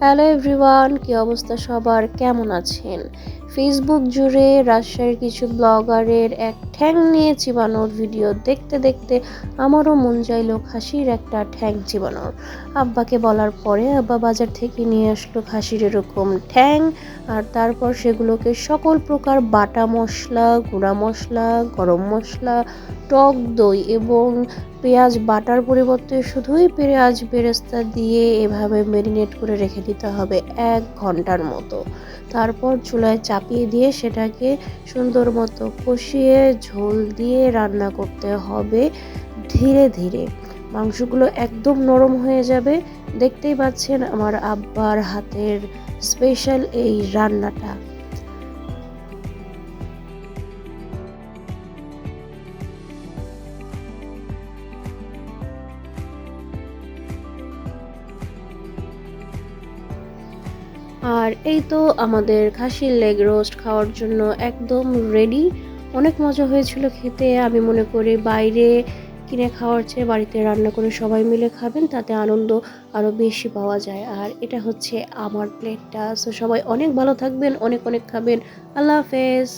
Hello everyone, কি অবস্থা সবার, কেমন আছেন? ফেসবুক জুড়ে রাজশাহীর কিছু ব্লগারের এক ঠ্যাং নিয়ে চিবানোর ভিডিও দেখতে দেখতে আমারও মন চাইলো খাসির একটা ঠ্যাং চিবানোর। আব্বাকে বলার পরে আব্বা বাজার থেকে নিয়ে আসলো খাসির এরকম ঠ্যাং, আর তারপর সেগুলোকে সকল প্রকার বাটা মশলা, গুঁড়া মশলা, গরম মশলা, টক দই এবং পেঁয়াজ বাটার পরিবর্তে শুধুই পেঁয়াজ বেরেস্তা দিয়ে এভাবে ম্যারিনেট করে রেখে দিতে হবে 1 ঘন্টার মতো। তারপর চুলায় চাপিয়ে দিয়ে সেটাকে সুন্দর মতো কষিয়ে ঝোল দিয়ে রান্না করতে হবে ধীরে ধীরে। মাংসগুলো একদম নরম হয়ে যাবে। দেখতেই পাচ্ছেন আমার আব্বার হাতের স্পেশাল এই রান্নাটা। আর এই তো আমাদের খাসির লেগ রোস্ট খাওয়ার জন্য একদম রেডি। অনেক মজা হয়েছিল খেতে। আমি মনে করি বাইরে কিনে খাওয়ার চেয়ে বাড়িতে রান্না করে সবাই মিলে খাবেন, তাতে আনন্দ আরও বেশি পাওয়া যায়। আর এটা হচ্ছে আমার প্লেটটা। সো সবাই অনেক ভালো থাকবেন, অনেক অনেক খাবেন। আল্লাহ হাফেজ।